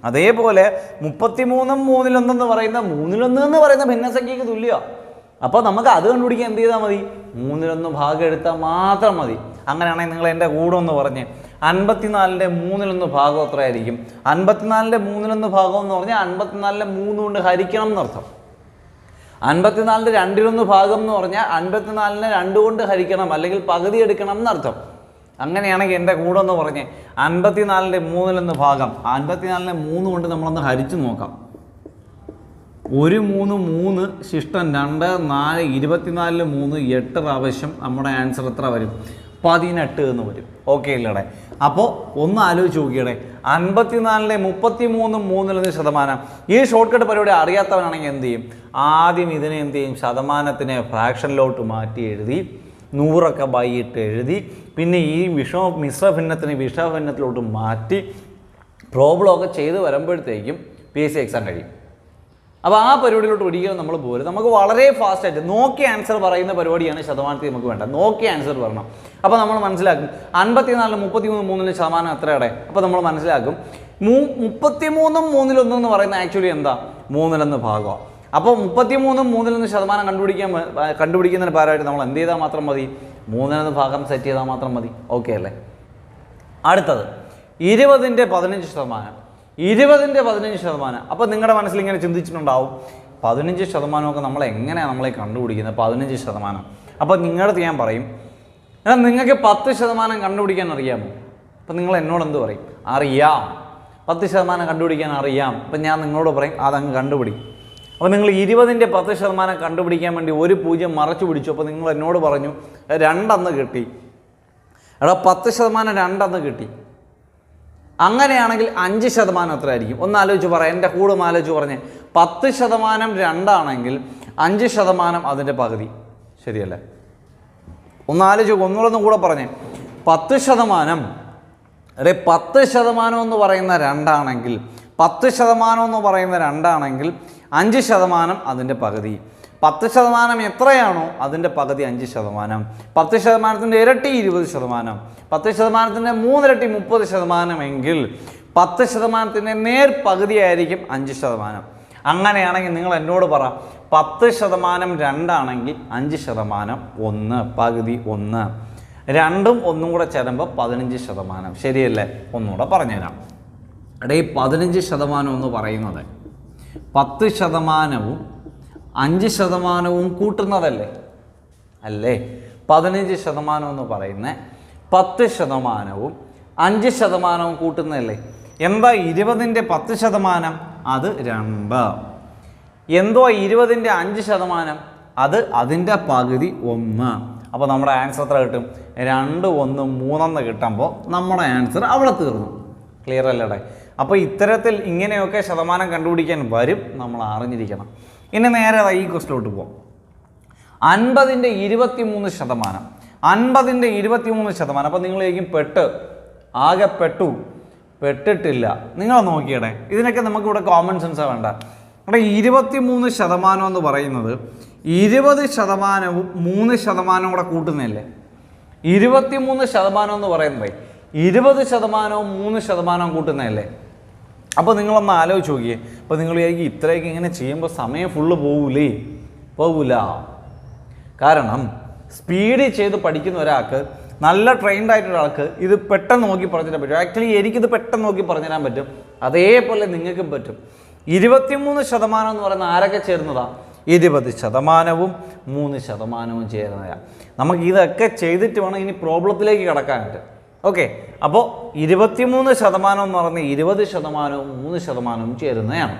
അതേപോലെ 33 3/1 എന്ന് പറയുന്ന 3/1 എന്ന് പറയുന്ന ഭിന്നസംഖ്യക്ക് തുല്യമാണ്. അപ്പോൾ നമുക്ക് അത് കണ്ടുപിടിക്കാൻ എന്ത് ചെയ്താൽ മതി? 3/1 ഭാഗം എടുത്താൽ മാത്രം മതി. അങ്ങനെയാണെങ്കിൽ നിങ്ങൾ എൻ്റെ കൂടെ ഒന്ന് പറഞ്ഞ് 54ന്റെ 3/1 ഭാഗം എത്രയായിരിക്കും? 54ന്റെ 3/1 ഭാഗം എന്ന് പറഞ്ഞാൽ 54നെ 3 കൊണ്ട് ഹരിക്കണം എന്നർത്ഥം. 54ന്റെ 2/1 ഭാഗം എന്ന് പറഞ്ഞാൽ 54നെ 2 കൊണ്ട് ഹരിക്കണം, അല്ലെങ്കിൽ പകുതി എടുക്കണം എന്നർത്ഥം. അങ്ങനെയാണെങ്കിൽ എൻ്റെ കൂടെ ഒന്ന് പറഞ്ഞ് 54ന്റെ 3/1 ഭാഗം 54നെ 3 കൊണ്ട് നമ്മളൊന്ന് ഹരിച്ചു നോക്കാം. 1 3 3 ശിഷ്ടം 2 4 24 3 8 പ്രാവശ്യം നമ്മുടെ ആൻസർ എത്ര വരും? 18 എന്ന് വരും. ഓക്കെ അല്ലേടെ? അപ്പോൾ ഒന്ന് ആലോചിച്ച് നോക്കിയടെ, 54ലെ 33 3/1%. ഈ ഷോർട്ട് കട്ട് പരിപാടി അറിയാത്തവനാണെങ്കിൽ എന്ത് ചെയ്യും? ആദ്യം ഇതിനെ എന്ത് ചെയ്യും? ശതമാനത്തിനെ ഫ്രാക്ഷനിലോട്ട് മാറ്റി എഴുതി 100 ബൈ ഇട്ട് എഴുതി, പിന്നെ ഈ മിശ്ര ഭിന്നത്തിലോട്ട് മാറ്റി പ്രോബ്ലമൊക്കെ ചെയ്ത് വരുമ്പോഴത്തേക്കും PSC എക്സാം കഴിയും. അപ്പോൾ ആ പരിപാടിയിലോട്ട് ഒരിക്കലും നമ്മൾ പോരും. നമുക്ക് വളരെ ഫാസ്റ്റായിട്ട് നോക്കി ആൻസർ പറയുന്ന പരിപാടിയാണ് ശതമാനത്തിൽ നമുക്ക് വേണ്ട. നോക്കി ആൻസർ പറയണം. അപ്പോൾ നമ്മൾ മനസ്സിലാക്കും 54 33 3% എത്രയുടെ? അപ്പോൾ നമ്മൾ മനസ്സിലാക്കും 33 3/1 എന്ന് പറയുന്നത് ആക്ച്വലി എന്താ? 3/1 ഭാഗമാണ്. അപ്പോൾ 33 3/1% കണ്ടുപിടിക്കുന്നതിന് പകരമായിട്ട് നമ്മൾ എന്ത് ചെയ്താൽ മാത്രം മതി? 3/1 ഭാഗം സെറ്റ് ചെയ്താൽ മാത്രം മതി. ഓക്കെ അല്ലേ? അടുത്തത് 20ന്റെ 15%. 20ന്റെ 15%. അപ്പോൾ നിങ്ങളുടെ മനസ്സിൽ ഇങ്ങനെ ചിന്തിച്ചിട്ടുണ്ടാവും, 15% നമ്മൾ എങ്ങനെയാണ് നമ്മളെ കണ്ടുപിടിക്കുന്നത്? 15%. അപ്പോൾ നിങ്ങളുടെ ഞാൻ പറയും, എന്നാൽ നിങ്ങൾക്ക് 10% കണ്ടുപിടിക്കാൻ അറിയാമോ? അപ്പം നിങ്ങൾ എന്നോട് എന്ത് പറയും? അറിയാം, 10% കണ്ടുപിടിക്കാൻ അറിയാം. അപ്പം ഞാൻ നിങ്ങളോട് പറയും അതങ്ങ് കണ്ടുപിടിക്കും. അപ്പോൾ നിങ്ങൾ 20ന്റെ 10% കണ്ടുപിടിക്കാൻ വേണ്ടി 1 0 മറച്ചു പിടിച്ചു. അപ്പോൾ നിങ്ങൾ എന്നോട് പറഞ്ഞു 2 കിട്ടി. എടാ 10% 2 കിട്ടി. അങ്ങനെയാണെങ്കിൽ 5% എത്രയായിരിക്കും? ഒന്ന് ആലോചിച്ച് പറയാം, എൻ്റെ കൂടെ ഒന്ന് ആലോചിച്ച് പറഞ്ഞേ. 10% 2 5% അതിൻ്റെ പകുതി, ശരിയല്ലേ? ഒന്ന് ആലോചിച്ച്, ഒന്നുകൂടെ കൂടെ പറഞ്ഞേ. 10% 10% എന്ന് പറയുന്ന 2 10% എന്ന് പറയുന്ന 2 5% അതിൻ്റെ പകുതി. 10% എത്രയാണോ അതിൻ്റെ പകുതി 5%. 10%ൻ്റെ ഇരട്ടി 20%. 10%ൻ്റെ 3 ഇരട്ടി 30% എങ്കിൽ 10%ൻ്റെ നേർ പകുതിയായിരിക്കും 5%. അങ്ങനെയാണെങ്കിൽ നിങ്ങൾ എന്നോട് പറ, 10% 2 5% 1 പകുതി 1, 2ഉം 1ഉം കൂടെ ചേരുമ്പോൾ 15%. ശരിയല്ലേ? ഒന്നുകൂടെ പറഞ്ഞുതരാം. ഈ 15% എന്ന് പറയുന്നത് 10%വും 5% കൂട്ടുന്നതല്ലേ? അല്ലേ? 15% എന്ന് പറയുന്ന 10%വും 5% കൂട്ടുന്നതല്ലേ? എന്താ 20ന്റെ 10%? അത് 2. എന്തോ 20ന്റെ 5%? അത് അതിൻ്റെ പകുതി 1. അപ്പോൾ നമ്മുടെ ആൻസർ എത്ര കിട്ടും? 2 1 3 കിട്ടുമ്പോൾ നമ്മുടെ ആൻസർ അവിടെ തീർന്നു. ക്ലിയർ അല്ലേടെ? അപ്പോൾ ഇത്തരത്തിൽ ഇങ്ങനെയൊക്കെ ശതമാനം കണ്ടുപിടിക്കാൻ വരും, നമ്മൾ അറിഞ്ഞിരിക്കണം. ഇനി നേരെ ഈ ക്വസ്റ്റിലോട്ട് പോകാം. 50ന്റെ 23%. 50ന്റെ 23%. അപ്പോൾ നിങ്ങൾ ശരിക്കും ആകെ പെട്ടിട്ടില്ല. നിങ്ങൾ നോക്കിയടേ, ഇതിനൊക്കെ നമുക്കിവിടെ കോമൺ സെൻസാണ് വേണ്ട. അവിടെ 23% എന്ന് പറയുന്നത് 20%വും 3% കൂടെ കൂട്ടുന്നതല്ലേ? 23% എന്ന് പറയുന്നത് 20%വും 3% കൂട്ടുന്നതല്ലേ? അപ്പോൾ നിങ്ങളൊന്ന് ആലോചിച്ച് നോക്കിയേ. അപ്പോൾ നിങ്ങൾ വിചാരിക്കും ഇത്രയൊക്കെ ഇങ്ങനെ ചെയ്യുമ്പോൾ സമയം ഫുള്ള് പോകില്ല. കാരണം സ്പീഡിൽ ചെയ്ത് പഠിക്കുന്ന ഒരാൾക്ക്, നല്ല ട്രെയിൻഡ് ആയിട്ടുള്ള ആൾക്ക് ഇത് പെട്ടെന്ന് നോക്കി പറഞ്ഞുതരാൻ പറ്റും. ആക്ച്വലി എനിക്കിത് പെട്ടെന്ന് നോക്കി പറഞ്ഞുതരാൻ പറ്റും, അതേപോലെ നിങ്ങൾക്കും പറ്റും. 23% എന്ന് പറയുന്ന ആരൊക്കെ ചേർന്നതാ? 20%വും 3% ചേർന്നതാണ്. നമുക്ക് ഇതൊക്കെ ചെയ്തിട്ട് വേണം ഇനി പ്രോബ്ലത്തിലേക്ക് കടക്കാനായിട്ട്. ഓക്കെ, അപ്പോൾ 23% എന്ന് പറഞ്ഞാൽ 20%വും 3% ചേരുന്നതാണ്.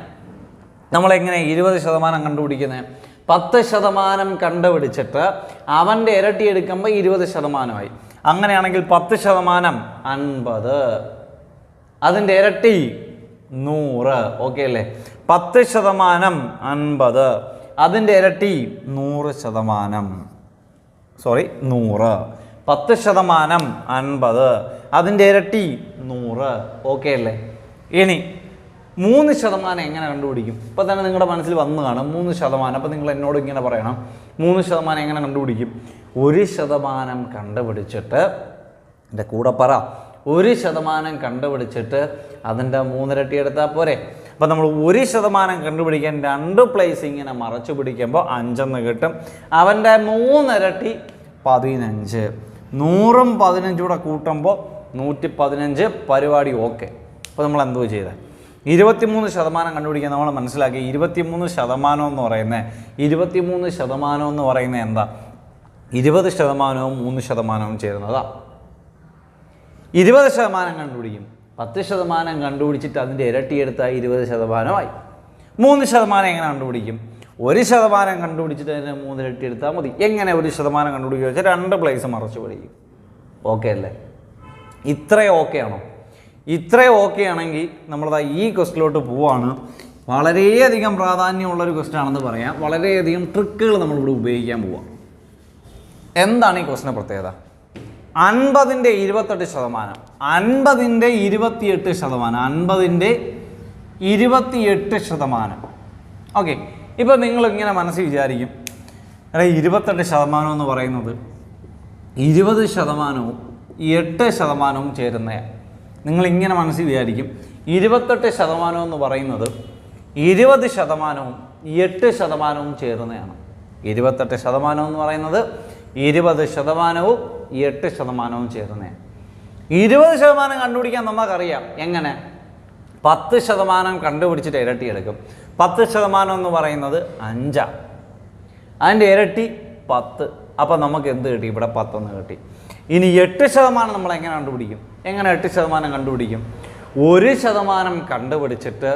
നമ്മളെങ്ങനെ 20% കണ്ടുപിടിക്കുന്നത്? 10% കണ്ടുപിടിച്ചിട്ട് അവൻ്റെ ഇരട്ടി എടുക്കുമ്പോൾ 20%. അങ്ങനെയാണെങ്കിൽ 10% 50, അതിൻ്റെ ഇരട്ടി 100. ഓക്കെ അല്ലേ? 10% 50, അതിൻ്റെ ഇരട്ടി 100%. സോറി 100. 10% 50, അതിൻ്റെ ഇരട്ടി 100. ഓക്കെ അല്ലേ? ഇനി 3% എങ്ങനെ കണ്ടുപിടിക്കും? ഇപ്പോൾ തന്നെ നിങ്ങളുടെ മനസ്സിൽ വന്നു കാണും 3%. അപ്പോൾ നിങ്ങൾ എന്നോട് ഇങ്ങനെ പറയണം, 3% എങ്ങനെ കണ്ടുപിടിക്കും? 1% കണ്ടുപിടിച്ചിട്ട്, എൻ്റെ കൂടെ പറ, 1% കണ്ടുപിടിച്ചിട്ട് അതിൻ്റെ 3 ഇരട്ടി എടുത്താൽ പോരെ? അപ്പോൾ നമ്മൾ 1% കണ്ടുപിടിക്കാൻ 2 പ്ലേസ് ഇങ്ങനെ മറച്ചു പിടിക്കുമ്പോൾ 5 കിട്ടും. അവൻ്റെ 3 ഇരട്ടി 15. 100ഉം 15 കൂടെ കൂട്ടുമ്പോൾ 115. പരിപാടി ഓക്കെ. അപ്പോൾ നമ്മൾ എന്തോ ചെയ്തത്? 23% കണ്ടുപിടിക്കാൻ നമ്മൾ മനസ്സിലാക്കി. 23% എന്ന് പറയുന്നത് 23% എന്ന് പറയുന്നത് എന്താ? 20%വും 3% ചേരുന്നതാണ്. 20% കണ്ടുപിടിക്കും. 10% കണ്ടുപിടിച്ചിട്ട് അതിൻ്റെ ഇരട്ടി എടുത്താൽ 20%. 3% എങ്ങനെ കണ്ടുപിടിക്കും? 1% കണ്ടുപിടിച്ചിട്ട് അതിൻ്റെ 3 ഇരട്ടി എടുത്താൽ മതി. എങ്ങനെ 1% കണ്ടുപിടിക്കുക വെച്ചാൽ 2 പ്ലേസ് മറച്ചു പിടിക്കും. ഓക്കെ അല്ലേ? ഇത്രയും ഓക്കെ ആണോ? ഇത്രയും ഓക്കെ ആണെങ്കിൽ നമ്മളത് ഈ ക്വസ്റ്റിലോട്ട് പോവാണ്. വളരെയധികം പ്രാധാന്യമുള്ളൊരു ക്വസ്റ്റ്യൻ ആണെന്ന് പറയാം. വളരെയധികം ട്രിക്കുകൾ നമ്മളിവിടെ ഉപയോഗിക്കാൻ പോവാം. എന്താണ് ഈ ക്വസ്റ്റിൻ്റെ പ്രത്യേകത? 50ൻ്റെ 28%, 50ൻ്റെ 28%, 50ൻ്റെ 28%. ഓക്കെ, ഇപ്പോൾ നിങ്ങളിങ്ങനെ മനസ്സിൽ വിചാരിക്കും, എടാ 28% എന്ന് പറയുന്നത് 20%വും 8%വും ചേരുന്നതാണ്. നിങ്ങളിങ്ങനെ മനസ്സിൽ വിചാരിക്കും 28% എന്ന് പറയുന്നത് 20%വും 8%വും ചേരുന്നതാണ്. 28% എന്ന് പറയുന്നത് 20%വും 8%വും ചേരുന്നതാണ്. 20% കണ്ടുപിടിക്കാൻ നമുക്കറിയാം. എങ്ങനെ? 10% കണ്ടുപിടിച്ചിട്ട് ഇരട്ടി എടുക്കും. 10% എന്ന് പറയുന്നത് 5. അതിൻ്റെ ഇരട്ടി 10. അപ്പോൾ നമുക്ക് എന്ത് കിട്ടി? ഇവിടെ 10 കിട്ടി. ഇനി 8% നമ്മൾ എങ്ങനെ കണ്ടുപിടിക്കും? എങ്ങനെ 8% കണ്ടുപിടിക്കും? 1% കണ്ടുപിടിച്ചിട്ട്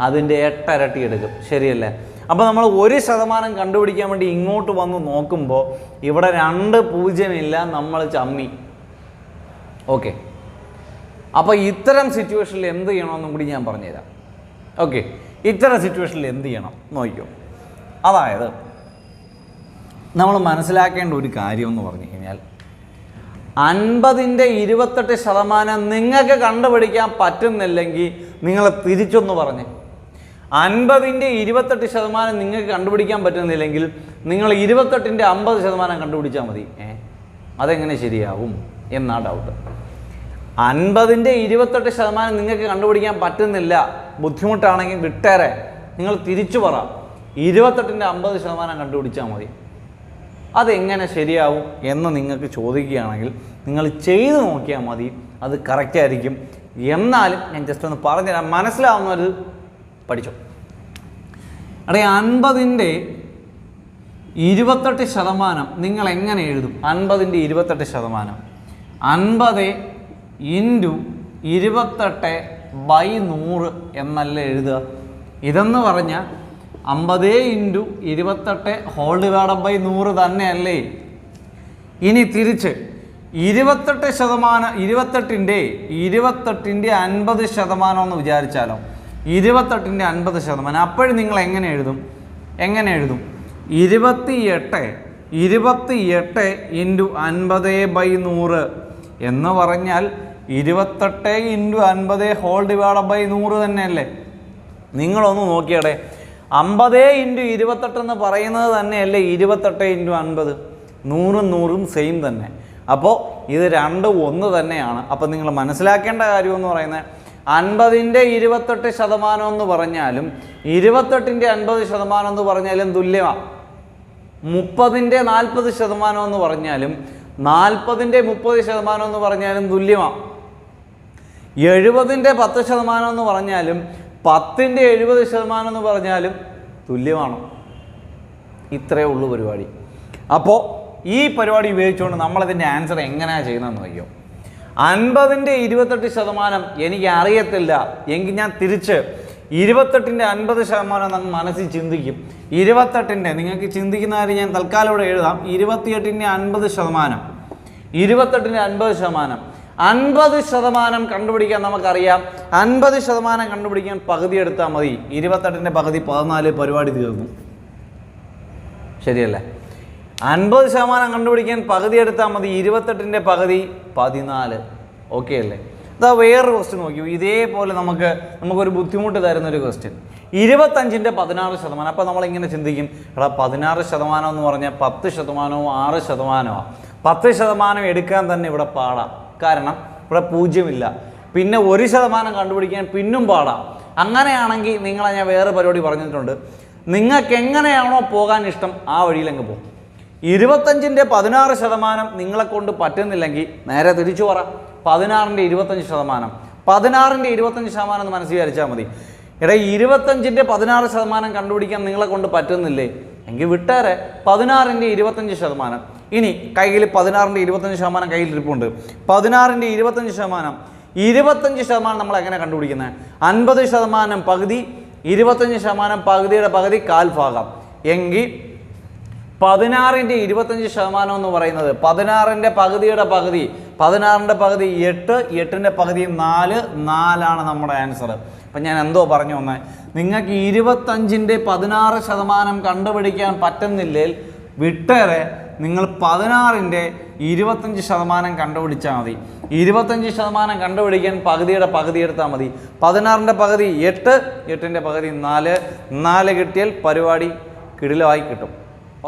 അതിൻ്റെ 8 ഇരട്ടി എടുക്കും. ശരിയല്ലേ? അപ്പോൾ നമ്മൾ 1% കണ്ടുപിടിക്കാൻ വേണ്ടി ഇങ്ങോട്ട് വന്ന് നോക്കുമ്പോൾ ഇവിടെ 2 0 ഇല്ല, നമ്മൾ ചമ്മി. ഓക്കെ, അപ്പോൾ ഇത്തരം സിറ്റുവേഷനിൽ എന്ത് ചെയ്യണമെന്നും കൂടി ഞാൻ പറഞ്ഞുതരാം. ഓക്കെ, ഇത്തരം സിറ്റുവേഷനിൽ എന്ത് ചെയ്യണം നോക്കിയോ. അതായത് നമ്മൾ മനസ്സിലാക്കേണ്ട ഒരു കാര്യം എന്ന് പറഞ്ഞു കഴിഞ്ഞാൽ 50ൻ്റെ 28% നിങ്ങൾക്ക് കണ്ടുപിടിക്കാൻ പറ്റുന്നില്ലെങ്കിൽ നിങ്ങൾ തിരിച്ചൊന്ന് പറഞ്ഞ്. 50ൻ്റെ 28% നിങ്ങൾക്ക് കണ്ടുപിടിക്കാൻ പറ്റുന്നില്ലെങ്കിൽ നിങ്ങൾ 28ൻ്റെ 50% കണ്ടുപിടിച്ചാൽ മതി. അതെങ്ങനെ ശരിയാവും എന്നാ ഡൗട്ട്. 50ൻ്റെ 28% നിങ്ങൾക്ക് കണ്ടുപിടിക്കാൻ പറ്റുന്നില്ല, ബുദ്ധിമുട്ടാണെങ്കിൽ വിട്ടേരെ, നിങ്ങൾ തിരിച്ചു പറ 28ൻ്റെ 50% കണ്ടുപിടിച്ചാൽ മതി. അതെങ്ങനെ ശരിയാവും എന്ന് നിങ്ങൾക്ക് ചോദിക്കുകയാണെങ്കിൽ നിങ്ങൾ ചെയ്ത് നോക്കിയാൽ മതി, അത് കറക്റ്റ് ആയിരിക്കും. എന്നാലും ഞാൻ ജസ്റ്റ് ഒന്ന് പറഞ്ഞുതരാം, മനസ്സിലാവുന്നവർ പഠിച്ചോ. അടേ 50ൻ്റെ 28% നിങ്ങൾ എങ്ങനെ എഴുതും? 50ൻ്റെ 28% 50 × 28/100 എന്നല്ല എഴുതുക. ഇതെന്ന് പറഞ്ഞാൽ 50 × 28/100 തന്നെയല്ലേ. ഇനി തിരിച്ച് 28%, 28ൻ്റെ 50% എന്ന് വിചാരിച്ചാലോ, 28ൻ്റെ 50%. അപ്പോഴും നിങ്ങൾ എങ്ങനെ എഴുതും? 28 × 50/100 എന്ന് പറഞ്ഞാൽ 28 × 50/100 തന്നെയല്ലേ. നിങ്ങളൊന്ന് നോക്കിയടെ, 50 × 28 എന്ന് പറയുന്നത് തന്നെയല്ലേ 28 × 50. 100 സെയിം തന്നെ. അപ്പോൾ ഇത് രണ്ടും ഒന്ന് തന്നെയാണ്. അപ്പോൾ നിങ്ങൾ മനസ്സിലാക്കേണ്ട കാര്യമെന്ന് പറയുന്നത് 50ൻ്റെ 28% എന്ന് പറഞ്ഞാലും 28ൻ്റെ 50% എന്ന് പറഞ്ഞാലും തുല്യമാണ്. 30ൻ്റെ 40% എന്ന് പറഞ്ഞാലും 40ൻ്റെ 30% എന്ന് പറഞ്ഞാലും തുല്യമാണ്. 70ൻ്റെ 10% എന്ന് പറഞ്ഞാലും 10ൻ്റെ 70% എന്ന് പറഞ്ഞാലും തുല്യമാണ്. ഇത്രയേ ഉള്ളൂ പരിപാടി. അപ്പോൾ ഈ പരിപാടി ഉപയോഗിച്ചുകൊണ്ട് നമ്മളതിൻ്റെ ആൻസർ എങ്ങനെയാണ് ചെയ്യുന്നതെന്ന് നോക്കിയോ. 50ൻ്റെ 28% എനിക്ക് അറിയത്തില്ല എങ്കിൽ ഞാൻ തിരിച്ച് 28ൻ്റെ 50% നമ്മൾ മനസ്സിൽ ചിന്തിക്കും. 28ൻ്റെ നിങ്ങൾക്ക് ചിന്തിക്കുന്ന കാര്യം ഞാൻ തൽക്കാലം ഇവിടെ എഴുതാം. 28ൻ്റെ 50%, 28ൻ്റെ 50%. 50% കണ്ടുപിടിക്കാൻ നമുക്കറിയാം. 50% കണ്ടുപിടിക്കാൻ പകുതി എടുത്താൽ മതി. 28ൻ്റെ പകുതി 14, പരിപാടി തീർന്നു. ശരിയല്ലേ? 50% കണ്ടുപിടിക്കാൻ പകുതി എടുത്താൽ മതി. 28ൻ്റെ പകുതി 14. ഓക്കെ അല്ലേ? ഇതാ വേറൊരു ക്വസ്റ്റ്യൻ നോക്കിയോ. ഇതേപോലെ നമുക്കൊരു ബുദ്ധിമുട്ട് തരുന്നൊരു ക്വസ്റ്റ്യൻ. 25ൻ്റെ 16%. അപ്പോൾ നമ്മളിങ്ങനെ ചിന്തിക്കും, എടാ 16% എന്ന് പറഞ്ഞാൽ 10%, 6%. 10% എടുക്കാൻ തന്നെ ഇവിടെ പാടാം. കാരണം ഇവിടെ 0 ഇല്ല. പിന്നെ 1% കണ്ടുപിടിക്കാൻ പിന്നും പാടാം. അങ്ങനെയാണെങ്കിൽ നിങ്ങളെ ഞാൻ വേറെ പരിപാടി പറഞ്ഞിട്ടുണ്ട്. നിങ്ങൾക്ക് എങ്ങനെയാണോ പോകാൻ ഇഷ്ടം ആ വഴിയിലങ്ങ് പോകും. 25ൻ്റെ 16% നിങ്ങളെ കൊണ്ട് പറ്റുന്നില്ലെങ്കിൽ നേരെ തിരിച്ചു പറ. 16ൻ്റെ 25%. 16ൻ്റെ 25% എന്ന് മനസ്സിൽ വിചാരിച്ചാൽ മതി. എടാ 25ൻ്റെ 16% കണ്ടുപിടിക്കാൻ നിങ്ങളെ കൊണ്ട് പറ്റുന്നില്ലേ എങ്കിൽ വിട്ടേരെ. 16ൻ്റെ 25%. ഇനി കയ്യിൽ 16ൻ്റെ 25% കയ്യിലിരിപ്പുണ്ട്. 16ൻ്റെ 25%. 25% നമ്മൾ എങ്ങനെ കണ്ടുപിടിക്കുന്നത്? 50% പകുതി, 25% പകുതിയുടെ പകുതി, കാൽ ഭാഗം. എങ്കിൽ 16ൻ്റെ 25% എന്ന് പറയുന്നത് 16ൻ്റെ പകുതിയുടെ പകുതി. 16ൻ്റെ പകുതി 8, 8ൻ്റെ പകുതി 4, 4 നമ്മുടെ ആൻസർ. അപ്പം ഞാൻ എന്തോ പറഞ്ഞു വന്നേ, നിങ്ങൾക്ക് 25ൻ്റെ 16% കണ്ടുപിടിക്കാൻ പറ്റുന്നില്ലെങ്കിൽ വിട്ടേറെ നിങ്ങൾ 16ൻ്റെ 25% കണ്ടുപിടിച്ചാൽ മതി. 25% കണ്ടുപിടിക്കാൻ പകുതിയുടെ പകുതി എടുത്താൽ മതി. 16ൻ്റെ പകുതി 8, 8ൻ്റെ പകുതി 4, 4 കിട്ടിയാൽ പരിപാടി കിടിലമായി കിട്ടും.